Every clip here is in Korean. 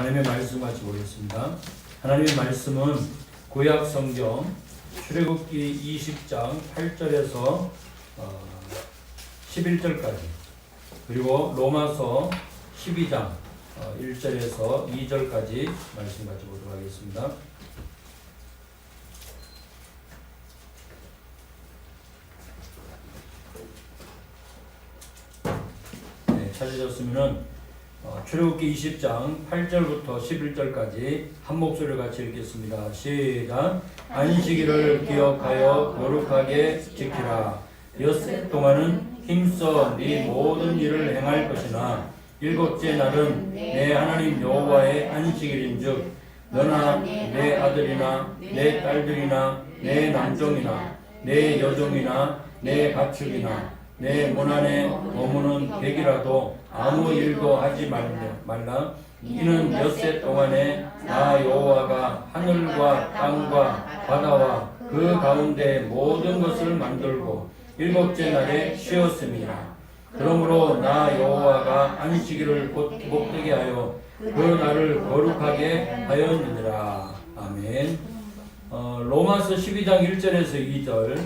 하나님의 말씀 같이 보겠습니다. 하나님의 말씀은 구약 성경 출애굽기 20장 8절에서 11절까지, 그리고 로마서 12장 1절에서 2절까지 말씀 같이 보도록 하겠습니다. 네, 찾으셨으면은 출애굽기 20장 8절부터 11절까지 한 목소리를 같이 읽겠습니다. 시작. 안식일을 기억하여 거룩하게 지키라. 엿새 동안은 힘써 네 모든 일을 행할 것이나 일곱째 날은 내 하나님 여호와의 안식일인즉 너나 내 아들이나 내 딸들이나 내 남종이나 내 여종이나 내 가축이나 내 문 안에 머무는 객이라도 아무 일도 하지 말라. 이는 엿새 동안에 나 여호와가 하늘과 땅과 바다와 그 가운데 모든 것을 만들고 일곱째 날에 쉬었음이라. 그러므로 나 여호와가 안식일을 복되게 하여 그 날을 거룩하게 하였느니라. 아멘. 로마서 12장 1절에서 2절,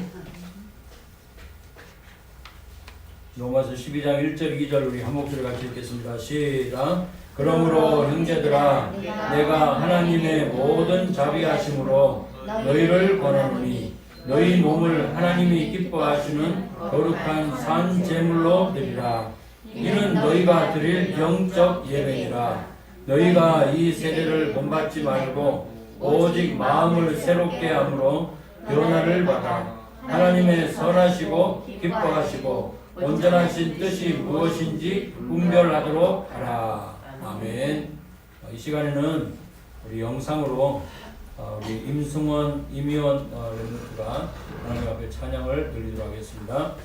로마서 12장 1절 2절 우리 한 목소리 같이 읽겠습니다. 시작. 그러므로 형제들아, 내가 하나님의 모든 자비하심으로 너희를 권하노니 너희 몸을 하나님이 기뻐하시는 거룩한 산 제물로 드리라. 이는 너희가 드릴 영적 예배니라. 너희가 이 세대를 본받지 말고 오직 마음을 새롭게 함으로 변화를 받아 하나님의 선하시고 기뻐하시고 온전하신 뜻이 무엇인지 분별하도록 하라. 아멘. 이 시간에는 우리 영상으로 우리 임승원, 임희원 랩런트가 하나님 앞에 찬양을 드리도록 하겠습니다.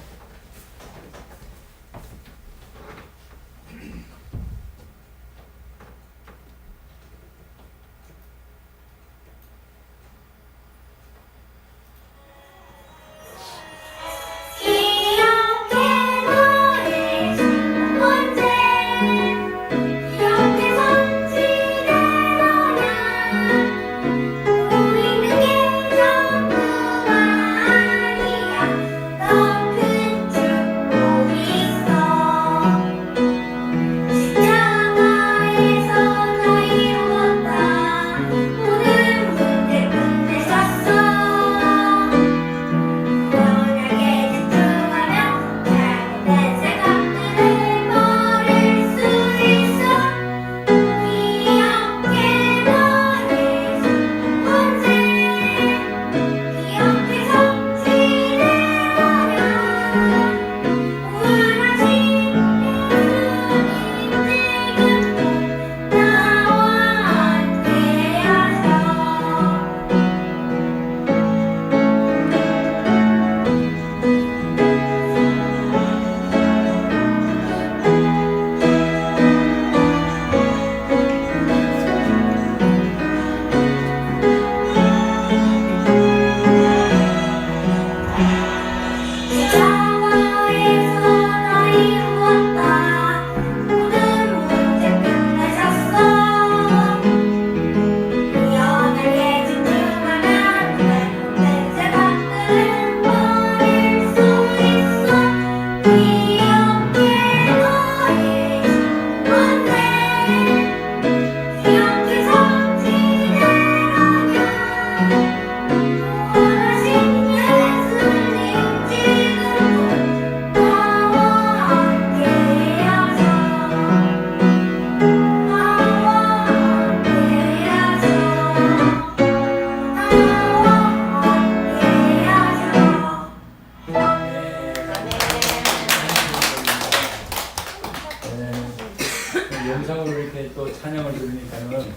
영상으로 이렇게 또 찬양을 들으니까는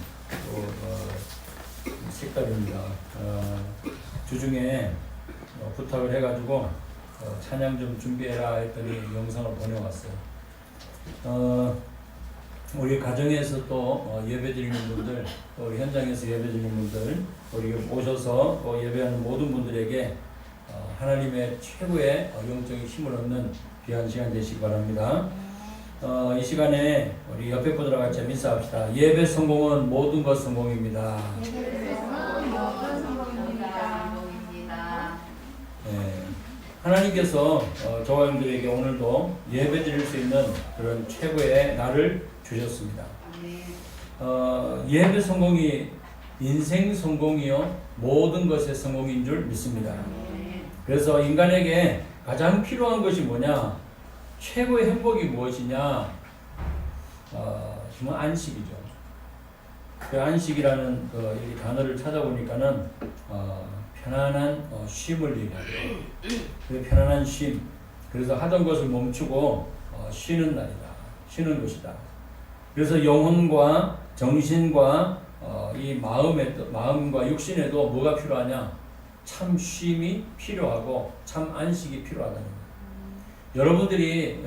또 색다릅니다. 주중에 부탁을 해가지고 찬양 좀 준비해라 했더니 영상을 보내왔어요. 우리 가정에서 또 예배 드리는 분들, 또 우리 현장에서 예배 드리는 분들, 우리 오셔서 예배하는 모든 분들에게 하나님의 최고의 영적인 힘을 얻는 귀한 시간 되시기 바랍니다. 이 시간에 우리 옆에 분들과 같이 인사합시다. 예배 성공은 모든 것 성공입니다. 네, 하나님께서 저와 여러분들에게 오늘도 예배 드릴 수 있는 그런 최고의 날을 주셨습니다. 예배 성공이 인생 성공이요 모든 것의 성공인 줄 믿습니다. 그래서 인간에게 가장 필요한 것이 뭐냐? 최고의 행복이 무엇이냐? 정말 안식이죠. 그 안식이라는 이 단어를 찾아보니까는 편안한 쉼을 얘기하죠. 그 편안한 쉼. 그래서 하던 것을 멈추고 쉬는 날이다. 쉬는 것이다. 그래서 영혼과 정신과 이 마음과 육신에도 뭐가 필요하냐? 참 쉼이 필요하고 참 안식이 필요하다는 거예요. 여러분들이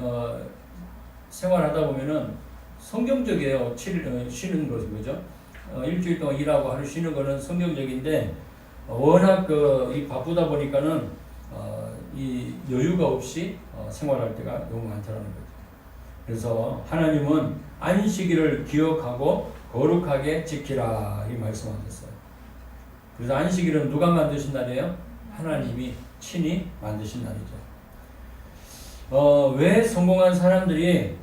생활하다 보면은 성경적이에요. 쉬는 것이 그죠? 일주일 동안 일하고 하루 쉬는 거는 성경적인데 워낙 이 바쁘다 보니까는 이 여유가 없이 생활할 때가 너무 많다는 거죠. 그래서 하나님은 안식일을 기억하고 거룩하게 지키라 이 말씀하셨어요. 그래서 안식일은 누가 만드신 날이에요? 하나님이 친히 만드신 날이죠. 왜 성공한 사람들이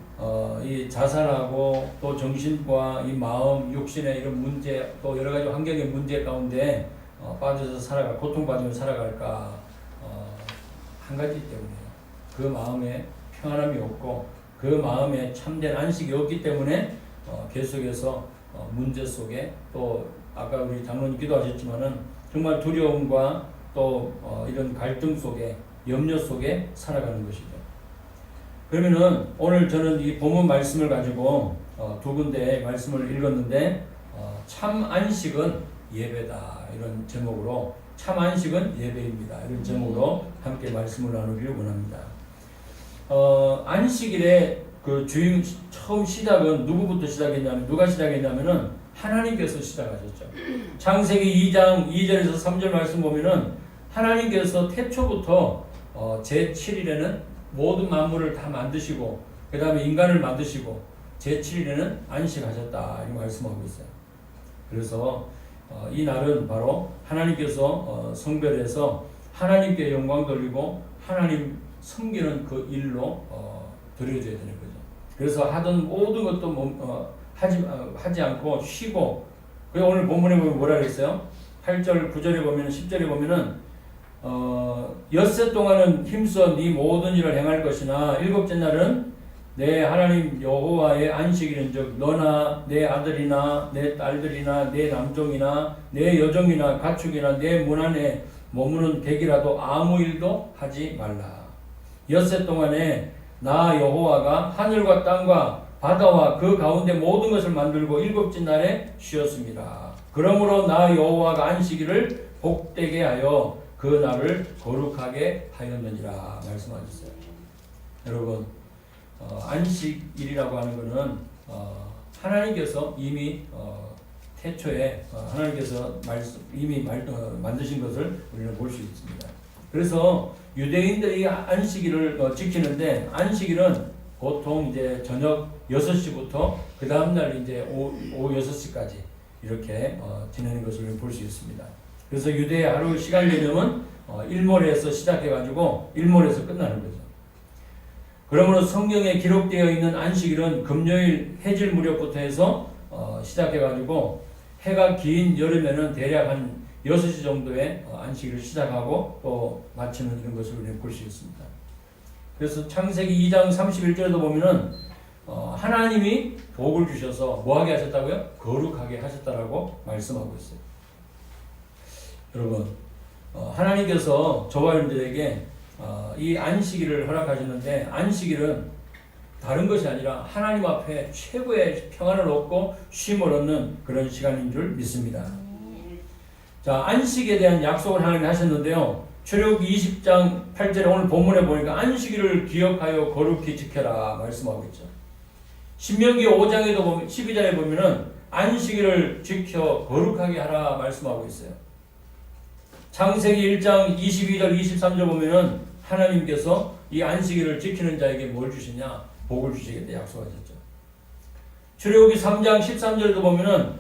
이 자살하고 또 정신과 이 마음, 육신의 이런 문제 또 여러 가지 환경의 문제 가운데 빠져서 고통받으며 살아갈까? 한 가지 때문이에요. 그 마음에 평안함이 없고 그 마음에 참된 안식이 없기 때문에 계속해서 문제 속에 또 아까 우리 장로님 기도하셨지만은 정말 두려움과 또 이런 갈등 속에 염려 속에 살아가는 것이죠. 그러면은 오늘 저는 이 본문 말씀을 가지고 두 군데 말씀을 읽었는데 참 안식은 예배다 이런 제목으로 참 안식은 예배입니다 이런 제목으로 함께 말씀을 나누기를 원합니다. 안식일의 그 처음 시작은 누구부터 시작했냐면 누가 시작했냐면은 하나님께서 시작하셨죠. 창세기 2장 2절에서 3절 말씀 보면은 하나님께서 태초부터 제7일에는 모든 만물을 다 만드시고 그 다음에 인간을 만드시고 제7일에는 안식하셨다 이 말씀하고 있어요. 그래서 이 날은 바로 하나님께서 성별해서 하나님께 영광 돌리고 하나님 섬기는 그 일로 드려져야 되는 거죠. 그래서 하던 모든 것도 하지 않고 쉬고 그리고 오늘 본문에 보면 뭐라 그랬어요? 8절 9절에 보면 10절에 보면은 엿새 동안은 힘써 네 모든 일을 행할 것이나 일곱째 날은 내 하나님 여호와의 안식일인즉 너나 내 아들이나 내 딸들이나 내 남종이나 내 여종이나 가축이나 내 문 안에 머무는 객이라도 아무 일도 하지 말라. 엿새 동안에 나 여호와가 하늘과 땅과 바다와 그 가운데 모든 것을 만들고 일곱째 날에 쉬었습니다. 그러므로 나 여호와가 안식일을 복되게 하여 그 날을 거룩하게 하였느니라 말씀하셨어요. 여러분 안식일이라고 하는 것은 하나님께서 이미 태초에 하나님께서 이미 만드신 것을 우리는 볼 수 있습니다. 그래서 유대인들이 안식일을 지키는데 안식일은 보통 이제 저녁 6시부터 그 다음날 이제 오후 6시까지 이렇게 지내는 것을 볼 수 있습니다. 그래서 유대의 하루 시간 개념은 일몰에서 시작해가지고 일몰에서 끝나는 거죠. 그러므로 성경에 기록되어 있는 안식일은 금요일 해질 무렵부터 해서 시작해가지고 해가 긴 여름에는 대략 한 6시 정도에 안식일을 시작하고 또 마치는 이런 것을 우리는 볼 수 있습니다. 그래서 창세기 2장 31절에도 보면은 하나님이 복을 주셔서 뭐하게 하셨다고요? 거룩하게 하셨다라고 말씀하고 있어요. 여러분 하나님께서 저와 여러분들에게 이 안식일을 허락하셨는데 안식일은 다른 것이 아니라 하나님 앞에 최고의 평안을 얻고 쉼을 얻는 그런 시간인 줄 믿습니다. 자, 안식에 대한 약속을 하나님이 하셨는데요. 출애굽기 20장 8절에 오늘 본문에 보니까 안식일을 기억하여 거룩히 지켜라 말씀하고 있죠. 신명기 5장에도 보면 12절에 보면은 안식일을 지켜 거룩하게 하라 말씀하고 있어요. 창세기 1장 22절 23절 보면은 하나님께서 이 안식일을 지키는 자에게 뭘 주시냐? 복을 주시겠다 약속하셨죠. 출애굽기 3장 13절도 보면은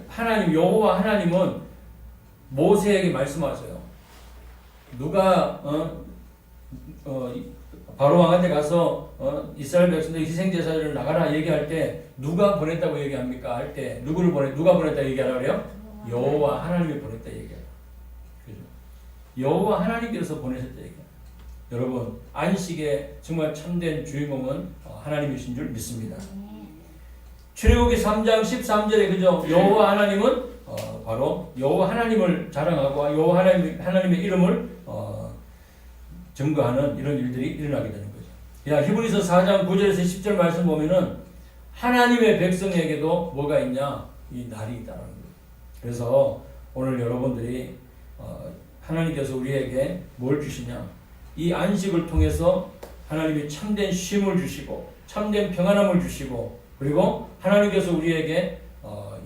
하나님 여호와 하나님은 모세에게 말씀하세요. 누가 바로 왕한테 가서 이스라엘 백성들 희생제사를 나가라 얘기할 때 누가 보냈다고 얘기합니까? 할 때 누가 보냈다 얘기하라 그래요? 여호와 하나님이 보냈다 얘기해요. 그죠? 여호와 하나님께서 보내셨다 얘기해요. 여러분 안식의 정말 참된 주인공은 하나님이신 줄 믿습니다. 출애굽기 3장 13절에 그죠? 여호와 하나님은 바로 여호와 하나님을 자랑하고 여호와 하나님의 이름을 증거하는 이런 일들이 일어나게 되는 거죠. 히브리서 4장 9절에서 10절 말씀 보면은 하나님의 백성에게도 뭐가 있냐? 이 날이 있다는 거예요. 그래서 오늘 여러분들이 하나님께서 우리에게 뭘 주시냐? 이 안식을 통해서 하나님이 참된 쉼을 주시고 참된 평안함을 주시고 그리고 하나님께서 우리에게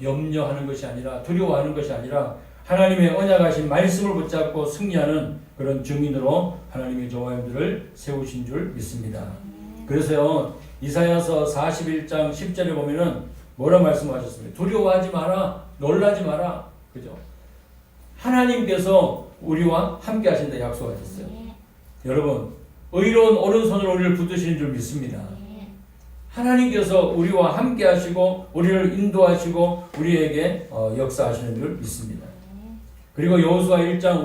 염려하는 것이 아니라 두려워하는 것이 아니라 하나님의 언약하신 말씀을 붙잡고 승리하는 그런 증인으로 하나님의 저와님들을 세우신 줄 믿습니다. 그래서요 이사야서 41장 10절에 보면은 뭐라 말씀하셨습니까? 두려워하지 마라, 놀라지 마라, 그죠? 하나님께서 우리와 함께 하신다 약속하셨어요. 여러분 의로운 오른손으로 우리를 붙드시는 줄 믿습니다. 하나님께서 우리와 함께 하시고 우리를 인도하시고 우리에게 역사하시는 줄 믿습니다. 그리고 여호수아 1장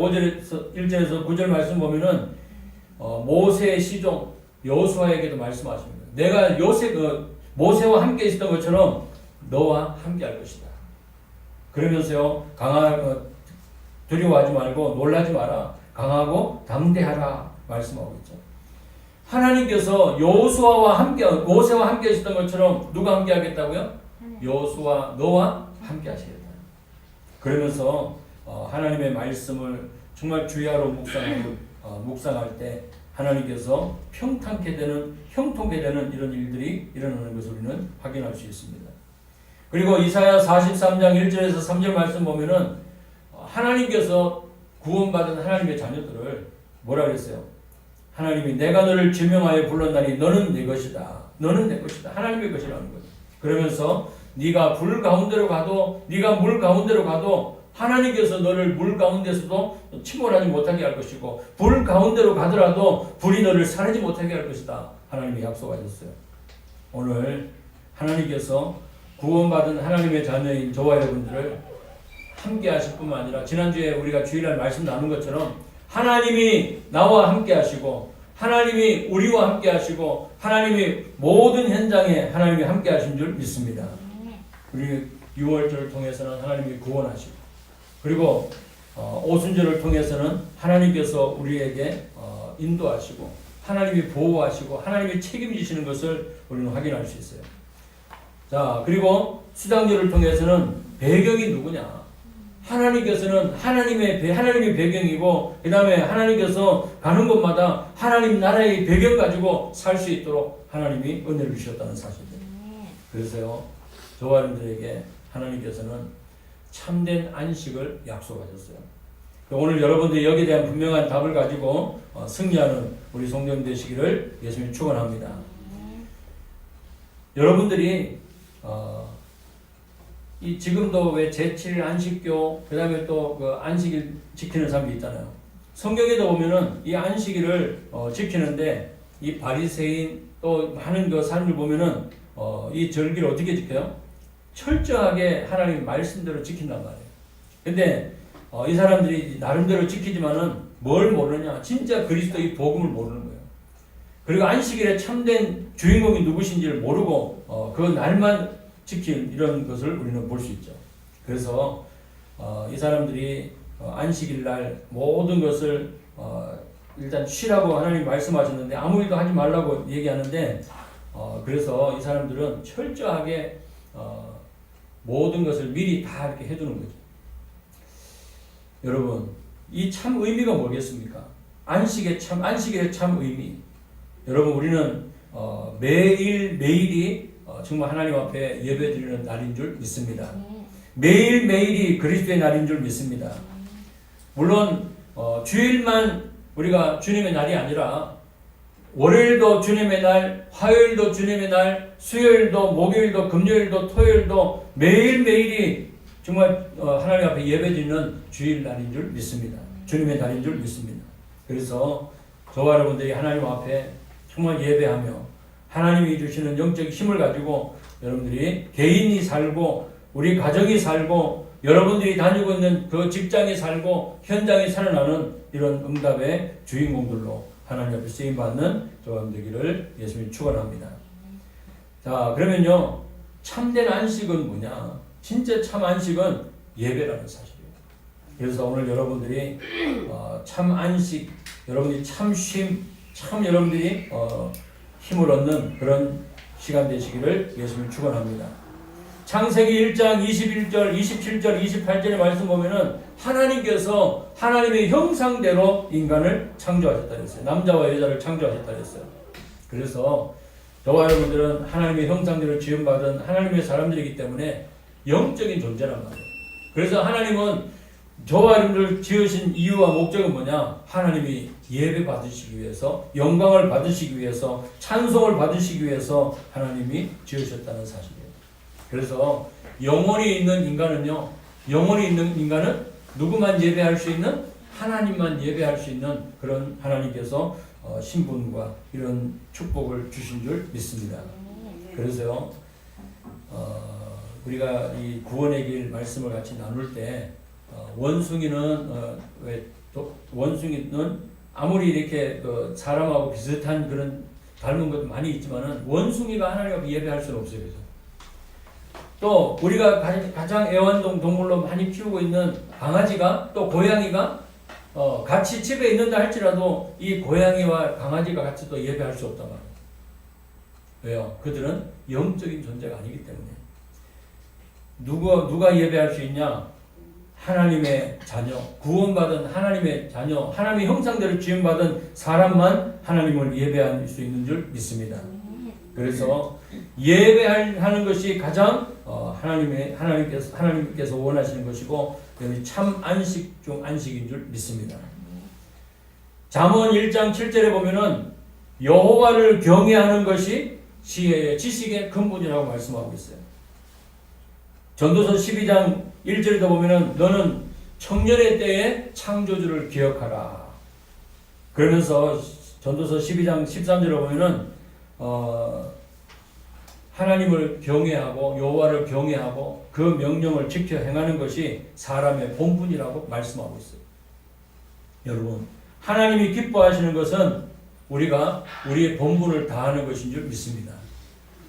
1절에서 9절 말씀 보면은 모세의 시종 여호수아에게도 말씀하십니다. 내가 모세와 함께 있었던 것처럼 너와 함께 할 것이다. 그러면서요 두려워하지 말고 놀라지 마라. 강하고 담대하라 말씀하고 있죠. 하나님께서 여호수아와 함께 모세와 함께 있었던 것처럼 누가 함께 하겠다고요? 여호수아 너와 함께 하시겠다. 그러면서 하나님의 말씀을 정말 주야로 묵상할 때 하나님께서 평탄케 되는 형통케 되는 이런 일들이 일어나는 것을 우리는 확인할 수 있습니다. 그리고 이사야 43장 1절에서 3절 말씀 보면은 하나님께서 구원받은 하나님의 자녀들을 뭐라 그랬어요? 하나님이 내가 너를 지명하여 불렀나니 너는 내 것이다. 너는 내 것이다. 하나님의 것이라는 거죠. 그러면서 네가 불 가운데로 가도 네가 물 가운데로 가도 하나님께서 너를 물 가운데서도 침몰하지 못하게 할 것이고 불 가운데로 가더라도 불이 너를 사르지 못하게 할 것이다. 하나님이 약속하셨어요. 오늘 하나님께서 구원받은 하나님의 자녀인 저와 여러분들을 함께 하실 뿐만 아니라 지난주에 우리가 주일날 말씀 나눈 것처럼 하나님이 나와 함께 하시고 하나님이 우리와 함께 하시고 하나님이 모든 현장에 하나님이 함께 하신 줄 믿습니다. 우리 6월절을 통해서는 하나님이 구원하시고 그리고 오순절을 통해서는 하나님께서 우리에게 인도하시고 하나님이 보호하시고 하나님이 책임지시는 것을 우리는 확인할 수 있어요. 자, 그리고 수장절을 통해서는 배경이 누구냐? 하나님께서는 하나님의 배경이고 그 다음에 하나님께서 가는 곳마다 하나님 나라의 배경 가지고 살 수 있도록 하나님이 은혜를 주셨다는 사실이에요. 그래서요 저와 여러분들에게 하나님께서는 참된 안식을 약속하셨어요. 오늘 여러분들이 여기에 대한 분명한 답을 가지고 승리하는 우리 성도님 되시기를 예수님 축원합니다. 여러분들이 이 지금도 왜 제7일 안식교 그다음에 또 그 안식일 지키는 사람이 있잖아요. 성경에도 보면은 이 안식일을 지키는데 이 바리새인 또 많은 그 사람들 보면은 이 절기를 어떻게 지켜요? 철저하게 하나님 말씀대로 지킨단 말이에요. 근데 이 사람들이 나름대로 지키지만은 뭘 모르냐? 진짜 그리스도의 복음을 모르는 거예요. 그리고 안식일에 참된 주인공이 누구신지를 모르고 그 날만 지킨 이런 것을 우리는 볼 수 있죠. 그래서 이 사람들이 안식일 날 모든 것을 일단 쉬라고 하나님 말씀하셨는데 아무 일도 하지 말라고 얘기하는데 그래서 이 사람들은 철저하게 모든 것을 미리 다 이렇게 해두는 거죠. 여러분, 이 참 의미가 뭐겠습니까? 안식일의 참 의미. 여러분, 우리는 매일이 정말 하나님 앞에 예배드리는 날인 줄 믿습니다. 매일매일이 그리스도의 날인 줄 믿습니다. 물론 주일만 우리가 주님의 날이 아니라 월요일도 주님의 날, 화요일도 주님의 날, 수요일도 목요일도 금요일도 토요일도 매일매일이 정말 하나님 앞에 예배드리는 주일날인 줄 믿습니다. 주님의 날인 줄 믿습니다. 그래서 저와 여러분들이 하나님 앞에 정말 예배하며 하나님이 주시는 영적 힘을 가지고 여러분들이 개인이 살고 우리 가정이 살고 여러분들이 다니고 있는 그 직장이 살고 현장이 살아나는 이런 응답의 주인공들로 하나님 앞에 쓰임받는 저와 되기를 예수님이 축원합니다. 자, 그러면요, 참된 안식은 뭐냐? 진짜 참 안식은 예배라는 사실이에요. 그래서 오늘 여러분들이 참 안식, 여러분들이 참 쉼, 참 여러분들이 힘을 얻는 그런 시간 되시기를 예수님 축원합니다. 창세기 1장 21절, 27절, 28절의 말씀 보면은 하나님께서 하나님의 형상대로 인간을 창조하셨다 그랬어요. 남자와 여자를 창조하셨다 그랬어요. 그래서 저와 여러분들은 하나님의 형상대로 지음받은 하나님의 사람들이기 때문에 영적인 존재란 말이에요. 그래서 하나님은 저와 여러분들 지으신 이유와 목적은 뭐냐? 하나님이 예배 받으시기 위해서, 영광을 받으시기 위해서, 찬송을 받으시기 위해서 하나님이 지으셨다는 사실이에요. 그래서 영혼이 있는 인간은요, 영혼이 있는 인간은 누구만 예배할 수 있는? 하나님만 예배할 수 있는 그런 하나님께서 신분과 이런 축복을 주신 줄 믿습니다. 그래서요, 우리가 이 구원의 길 말씀을 같이 나눌 때 원숭이는 원숭이는 아무리 이렇게 사람하고 비슷한 그런 닮은 것도 많이 있지만은 원숭이가 하나님 앞에 예배할 수는 없어요. 그래서 또 우리가 가장 애완동물로 많이 키우고 있는 강아지가 또 고양이가 같이 집에 있는다 할지라도 이 고양이와 강아지가 같이 또 예배할 수 없단 말이에요. 왜요? 그들은 영적인 존재가 아니기 때문에. 누가 예배할 수 있냐? 하나님의 자녀, 구원받은 하나님의 자녀, 하나님의 형상대로 지음받은 사람만 하나님을 예배할 수 있는 줄 믿습니다. 그래서 예배하는 것이 가장 하나님께서 원하시는 것이고 참 안식 중 안식인 줄 믿습니다. 잠언 1장 7절에 보면은 여호와를 경외하는 것이 지식의 근본이라고 말씀하고 있어요. 전도서 12장 1절에도 보면은 너는 청년의 때에 창조주를 기억하라. 그러면서 전도서 12장 13절에 보면은 하나님을 경외하고 여호와를 경외하고 그 명령을 지켜 행하는 것이 사람의 본분이라고 말씀하고 있어요. 여러분, 하나님이 기뻐하시는 것은 우리가 우리의 본분을 다하는 것인 줄 믿습니다.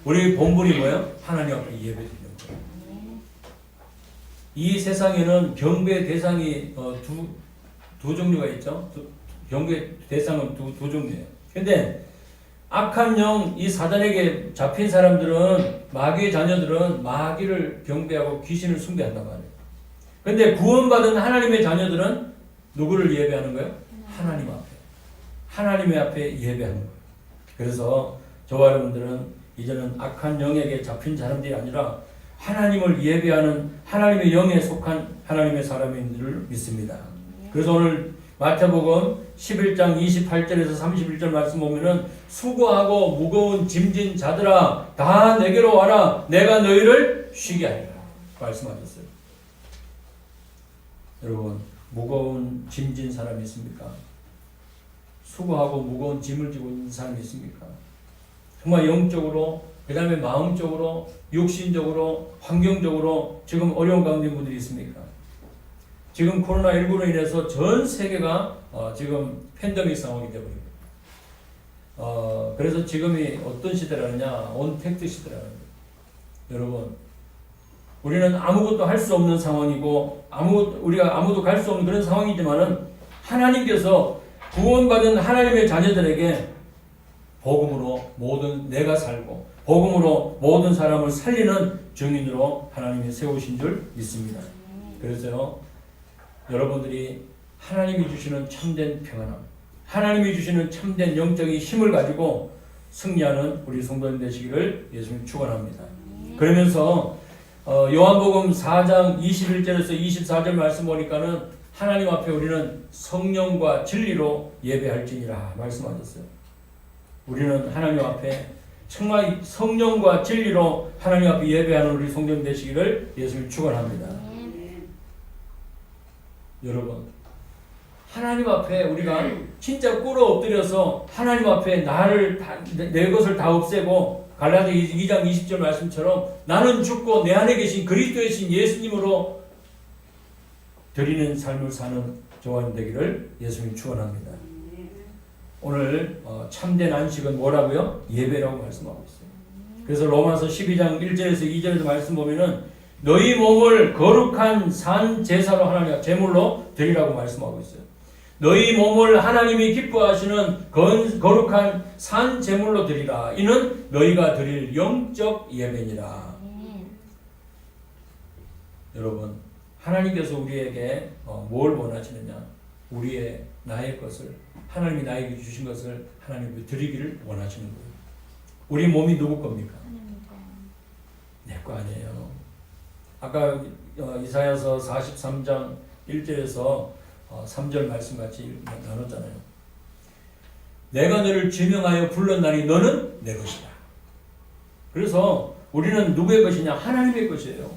우리의 본분이 뭐예요? 하나님 앞에 예배드리는 거예요. 이 세상에는 경배 대상이 두 종류가 있죠. 경배 대상은 두 종류예요. 근데 악한 영, 이 사단에게 잡힌 사람들은, 마귀의 자녀들은 마귀를 경배하고 귀신을 숭배한단 말이에요. 근데 구원받은 하나님의 자녀들은 누구를 예배하는 거예요? 하나님 앞에. 하나님의 앞에 예배하는 거예요. 그래서 저와 여러분들은 이제는 악한 영에게 잡힌 사람들이 아니라 하나님을 예배하는 하나님의 영에 속한 하나님의 사람인 줄 믿습니다. 그래서 오늘 마태복음 11장 28절에서 31절 말씀 보면은 수고하고 무거운 짐진 자들아 다 내게로 와라 내가 너희를 쉬게 하리라 말씀하셨어요. 여러분, 무거운 짐진 사람이 있습니까? 수고하고 무거운 짐을 지고 있는 사람이 있습니까? 정말 영적으로, 그 다음에 마음적으로, 육신적으로, 환경적으로 지금 어려운 가운데 분들이 있습니까? 지금 코로나19로 인해서 전 세계가 지금 팬데믹 상황이 되어버립니다. 그래서 지금이 어떤 시대라느냐? 온택트 시대라는 거예요. 여러분, 우리는 아무것도 할 수 없는 상황이고 우리가 아무도 갈 수 없는 그런 상황이지만은 하나님께서 구원받은 하나님의 자녀들에게 복음으로 모든 내가 살고 복음으로 모든 사람을 살리는 증인으로 하나님이 세우신 줄 믿습니다. 그래서요, 여러분들이 하나님이 주시는 참된 평안함, 하나님이 주시는 참된 영적인 힘을 가지고 승리하는 우리 성도님 되시기를 예수님 축원합니다. 그러면서 요한복음 4장 21절에서 24절 말씀 보니까는 하나님 앞에 우리는 성령과 진리로 예배할지니라 말씀하셨어요. 우리는 하나님 앞에 정말 성령과 진리로 하나님 앞에 예배하는 우리 성령 되시기를 예수님 축원합니다. 여러분, 하나님 앞에 우리가 진짜 꿇어 엎드려서 하나님 앞에 내 것을 다 없애고 갈라디아 2장 20절 말씀처럼 나는 죽고 내 안에 계신 그리스도의 신 예수님으로 드리는 삶을 사는 저와 되기를 예수님 축원합니다. 오늘 참된 안식은 뭐라고요? 예배라고 말씀하고 있어요. 그래서 로마서 12장 1절에서 2절에서 말씀 보면은 너희 몸을 거룩한 산 제사로 하나님 제물로 드리라고 말씀하고 있어요. 너희 몸을 하나님이 기뻐하시는 거룩한 산 제물로 드리라. 이는 너희가 드릴 영적 예배니라. 여러분, 하나님께서 우리에게 뭘 원하시느냐? 나의 것을, 하나님이 나에게 주신 것을 하나님께 드리기를 원하시는 거예요. 우리 몸이 누구 겁니까? 내 거 아니에요. 아까 이사야서 43장 1절에서 3절 말씀같이 나눴잖아요. 내가 너를 지명하여 불렀나니 너는 내 것이다. 그래서 우리는 누구의 것이냐? 하나님의 것이에요.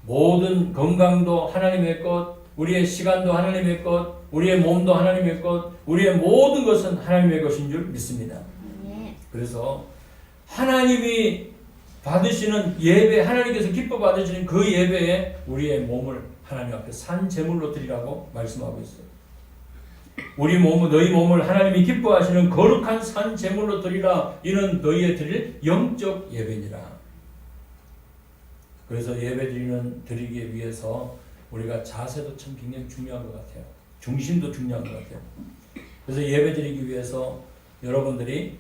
모든 건강도 하나님의 것, 우리의 시간도 하나님의 것, 우리의 몸도 하나님의 것, 우리의 모든 것은 하나님의 것인 줄 믿습니다. 그래서 하나님이 받으시는 예배, 하나님께서 기뻐 받으시는 그 예배에 우리의 몸을 하나님 앞에 산 제물로 드리라고 말씀하고 있어요. 너희 몸을 하나님이 기뻐하시는 거룩한 산 제물로 드리라. 이는 너희의 드릴 영적 예배니라. 그래서 예배 드리기 위해서 우리가 자세도 참 굉장히 중요한 것 같아요. 중심도 중요한 것 같아요. 그래서 예배 드리기 위해서 여러분들이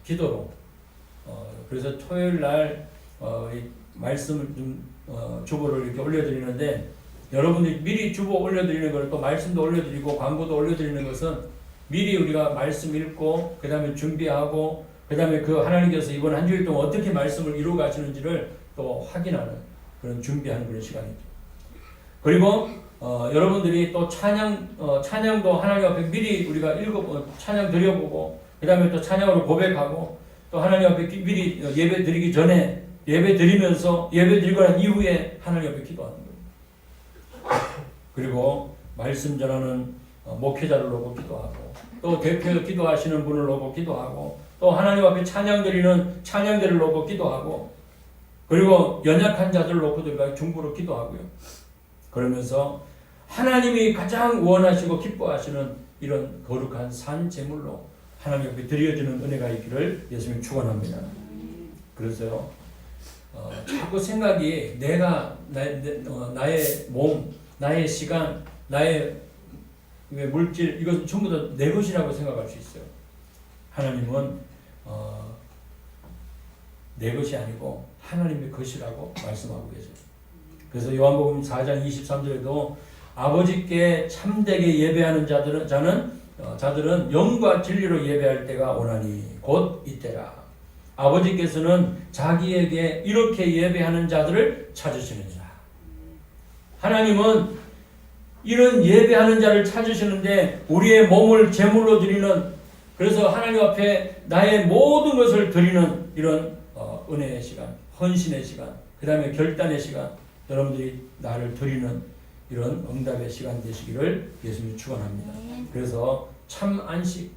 기도로 그래서 토요일 날 말씀을 좀 주보를 이렇게 올려드리는데 여러분들이 미리 주보 올려드리는 걸 또 말씀도 올려드리고 광고도 올려드리는 것은 미리 우리가 말씀 읽고 그 다음에 준비하고 그 다음에 그 하나님께서 이번 한 주일 동안 어떻게 말씀을 이루어 가시는지를 또 확인하는 그런 준비하는 그런 시간이죠. 그리고 여러분들이 또 찬양도 하나님 앞에 미리 우리가 찬양 드려보고 그 다음에 또 찬양으로 고백하고 또 하나님 앞에 미리 예배 드리기 전에 예배 드리면서 예배 드리고 난 이후에 하나님 앞에 기도하는 거예요. 그리고 말씀 전하는 목회자를 놓고 기도하고 또 대표 기도하시는 분을 놓고 기도하고 또 하나님 앞에 찬양 드리는 찬양대를 놓고 기도하고 그리고 연약한 자들을 놓고 들어가 중보로 기도하고요. 그러면서 하나님이 가장 원하시고 기뻐하시는 이런 거룩한 산 제물로 하나님 앞에 드려지는 은혜가 있기를 예수님 축원합니다. 그래서요, 자꾸 생각이 나의 몸, 나의 시간, 나의 물질 이것은 전부 다 내 것이라고 생각할 수 있어요. 하나님은 내 것이 아니고 하나님의 것이라고 말씀하고 계세요. 그래서 요한복음 4장 23절에도 아버지께 참되게 예배하는 자들은 영과 진리로 예배할 때가 오나니 곧 이때라. 아버지께서는 자기에게 이렇게 예배하는 자들을 찾으시느니라. 하나님은 이런 예배하는 자를 찾으시는데 우리의 몸을 제물로 드리는 그래서 하나님 앞에 나의 모든 것을 드리는 이런 은혜의 시간, 헌신의 시간, 그 다음에 결단의 시간 여러분들이 나를 드리는 이런 응답의 시간 되시기를 예수님이 축원합니다. 그래서 참 안식,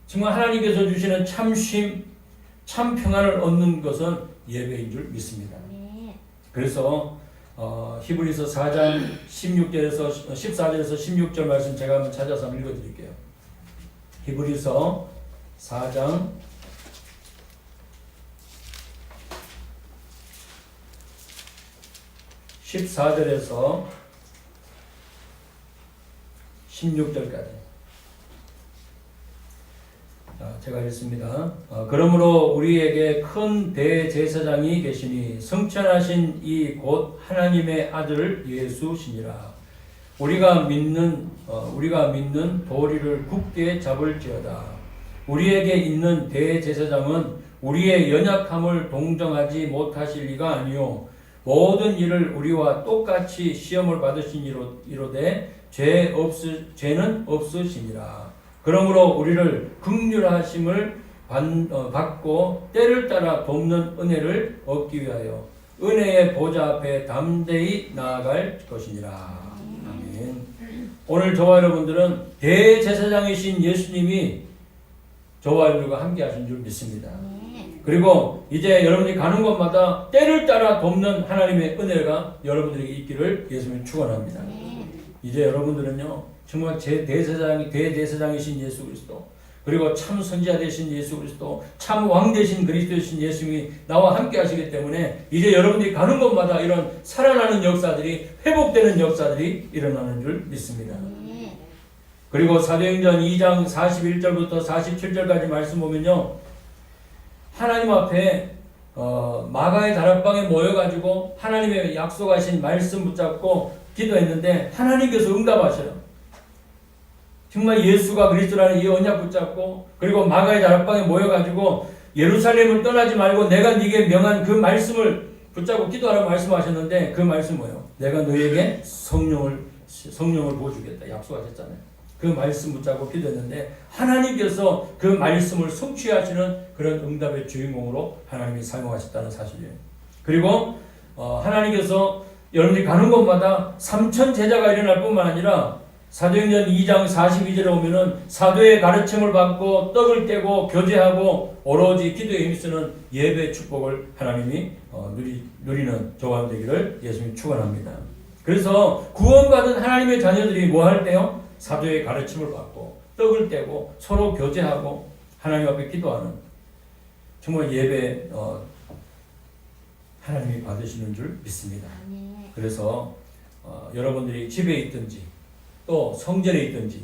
정말 하나님께서 주시는 참 쉼, 참 평안을 얻는 것은 예배인 줄 믿습니다. 그래서 히브리서 4장 14절에서 16절 말씀 제가 한번 찾아서 한번 읽어드릴게요. 히브리서 4장 14절에서 16절까지 제가 읽습니다. 그러므로 우리에게 큰 대제사장이 계시니 성천하신 이 곧 하나님의 아들 예수시니라. 우리가 믿는 도리를 굳게 잡을지어다. 우리에게 있는 대제사장은 우리의 연약함을 동정하지 못하실 리가 아니요 모든 일을 우리와 똑같이 시험을 받으신 이로되 죄는 없으시니라. 그러므로 우리를 긍휼하심을 받고 때를 따라 돕는 은혜를 얻기 위하여 은혜의 보좌 앞에 담대히 나아갈 것이니라. 아멘. 오늘 저와 여러분들은 대제사장이신 예수님이 저와 여러분과 함께 하신 줄 믿습니다. 그리고 이제 여러분이 가는 곳마다 때를 따라 돕는 하나님의 은혜가 여러분들에게 있기를 예수님이 축원합니다. 이제 여러분들은요 정말 대제사장이신 예수 그리스도, 그리고 참 선지자 되신 예수 그리스도, 참 왕 되신 그리스도이신 예수님이 나와 함께 하시기 때문에 이제 여러분들이 가는 곳마다 이런 살아나는 역사들이, 회복되는 역사들이 일어나는 줄 믿습니다. 그리고 사도행전 2장 41절부터 47절까지 말씀 보면요, 하나님 앞에 마가의 다락방에 모여가지고 하나님의 약속하신 말씀 붙잡고 기도했는데 하나님께서 응답하셔요. 정말 예수가 그리스도라는 이 언약 붙잡고, 그리고 마가의 다락방에 모여가지고 예루살렘을 떠나지 말고 내가 네게 명한 그 말씀을 붙잡고 기도하라고 말씀하셨는데, 그 말씀 뭐예요? 내가 너에게 성령을 부어주겠다 약속하셨잖아요. 그 말씀 붙잡고 기도했는데 하나님께서 그 말씀을 성취하시는 그런 응답의 주인공으로 하나님이 사용하셨다는 사실이에요. 그리고 하나님께서 여러분들이 가는 곳마다 3천 제자가 일어날 뿐만 아니라 사도행전 2장 42절에 오면은 사도의 가르침을 받고 떡을 떼고 교제하고 오로지 기도에 힘쓰는 예배 축복을 하나님이 누리는 저와 되기를 예수님이 축원합니다. 그래서 구원받은 하나님의 자녀들이 뭐 할 때요? 사도의 가르침을 받고 떡을 떼고 서로 교제하고 하나님 앞에 기도하는 정말 예배 하나님이 받으시는 줄 믿습니다. 그래서 여러분들이 집에 있든지 또 성전에 있든지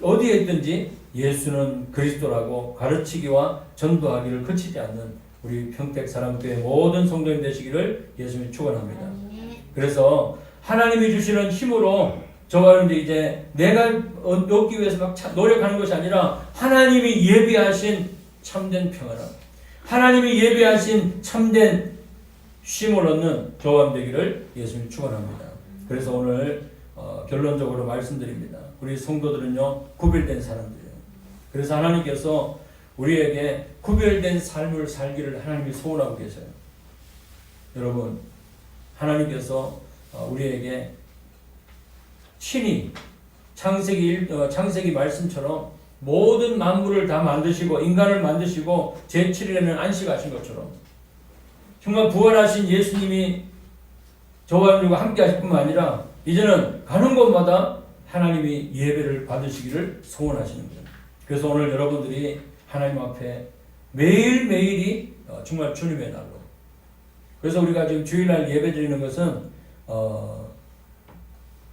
어디에 있든지 예수는 그리스도라고 가르치기와 전도하기를 그치지 않는 우리 평택 사랑교회 모든 성도님 되시기를 예수님이 축원합니다. 그래서 하나님이 주시는 힘으로 저와 여러분들이 이제 내가 얻기 위해서 막 노력하는 것이 아니라 하나님이 예비하신 참된 평안함, 하나님이 예비하신 참된 쉼을 얻는 저와 되기를 예수님이 축원합니다. 그래서 오늘 결론적으로 말씀드립니다. 우리 성도들은요 구별된 사람들이에요. 그래서 하나님께서 우리에게 구별된 삶을 살기를 하나님이 소원하고 계세요. 여러분, 하나님께서 우리에게 친히 창세기 말씀처럼 모든 만물을 다 만드시고 인간을 만드시고 제7일에는 안식하신 것처럼 정말 부활하신 예수님이 저와 여러분과 함께 하실 뿐만 아니라 이제는 가는 곳마다 하나님이 예배를 받으시기를 소원하시는 거예요. 그래서 오늘 여러분들이 하나님 앞에 매일매일이 정말 주님의 날로, 그래서 우리가 지금 주일날 예배 드리는 것은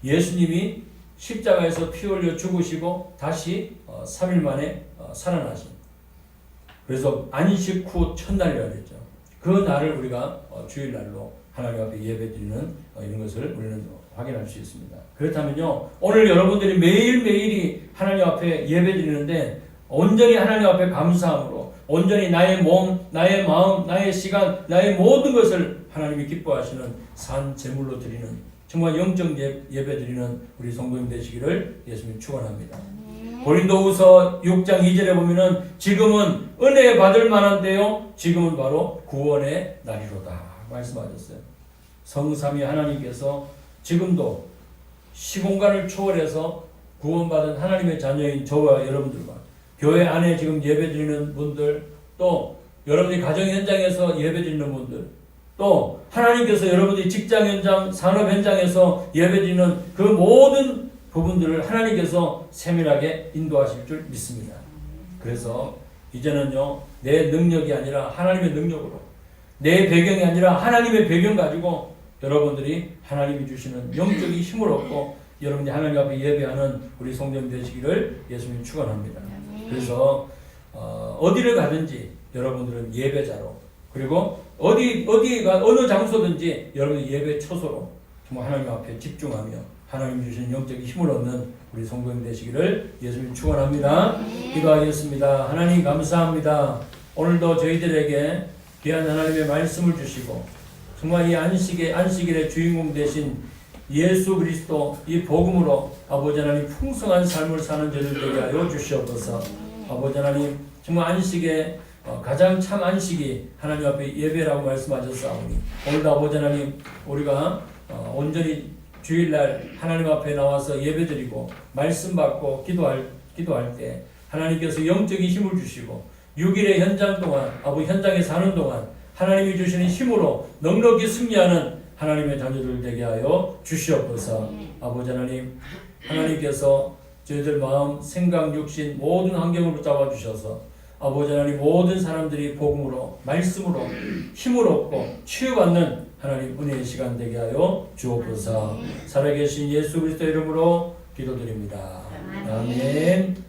예수님이 십자가에서 피 흘려 죽으시고 다시 3일 만에 살아나신, 그래서 안식 후 첫날이라고 했죠. 그 날을 우리가 주일날로 하나님 앞에 예배 드리는 이런 것을 우리는 확인할 수 있습니다. 그렇다면요, 오늘 여러분들이 매일매일이 하나님 앞에 예배 드리는데 온전히 하나님 앞에 감사함으로 온전히 나의 몸, 나의 마음, 나의 시간, 나의 모든 것을 하나님이 기뻐하시는 산 제물로 드리는 정말 영적 예배 드리는 우리 성도님 되시기를 예수님 축원합니다. 고린도후서 6장 2절에 보면은 지금은 은혜 받을 만한 때요, 지금은 바로 구원의 날이로다 말씀하셨어요. 성삼위 하나님께서 지금도 시공간을 초월해서 구원받은 하나님의 자녀인 저와 여러분들과 교회 안에 지금 예배드리는 분들, 또 여러분이 가정 현장에서 예배드리는 분들, 또 하나님께서 여러분들이 직장 현장, 산업 현장에서 예배드리는 그 모든 부분들을 하나님께서 세밀하게 인도하실 줄 믿습니다. 그래서 이제는요, 내 능력이 아니라 하나님의 능력으로, 내 배경이 아니라 하나님의 배경 가지고 여러분들이 하나님이 주시는 영적인 힘을 얻고 여러분이 하나님 앞에 예배하는 우리 성도님 되시기를 예수님이 축원합니다. 그래서 어디를 가든지 여러분들은 예배자로, 그리고 어디가 어느 장소든지 여러분이 예배 초소로 정말 하나님 앞에 집중하며 하나님 주신 영적인 힘을 얻는 우리 성도님 되시기를 예수님이 축원합니다. 기도하겠습니다. 하나님 감사합니다. 오늘도 저희들에게 귀한 하나님의 말씀을 주시고 정말 이 안식일의 주인공 되신 예수 그리스도 이 복음으로 아버지 하나님 풍성한 삶을 사는 저들 되게 하여 주시옵소서. 아버지 하나님 정말 안식에 가장 참 안식이 하나님 앞에 예배라고 말씀하셨사오니 오늘도 아버지 하나님 우리가 온전히 주일날 하나님 앞에 나와서 예배드리고 말씀 받고 기도할 때 하나님께서 영적인 힘을 주시고 6일의 현장 동안 아버지 현장에 사는 동안 하나님이 주시는 힘으로 넉넉히 승리하는 하나님의 자녀들 되게 하여 주시옵소서. 아버지 하나님 하나님께서 저희들 마음 생각 육신 모든 환경을 붙잡아 주셔서 아버지 하나님 모든 사람들이 복음으로 말씀으로 힘을 얻고 치유받는 하나님 은혜의 시간 되게 하여 주옵소서. 살아계신 예수 그리스도 이름으로 기도드립니다. 아멘.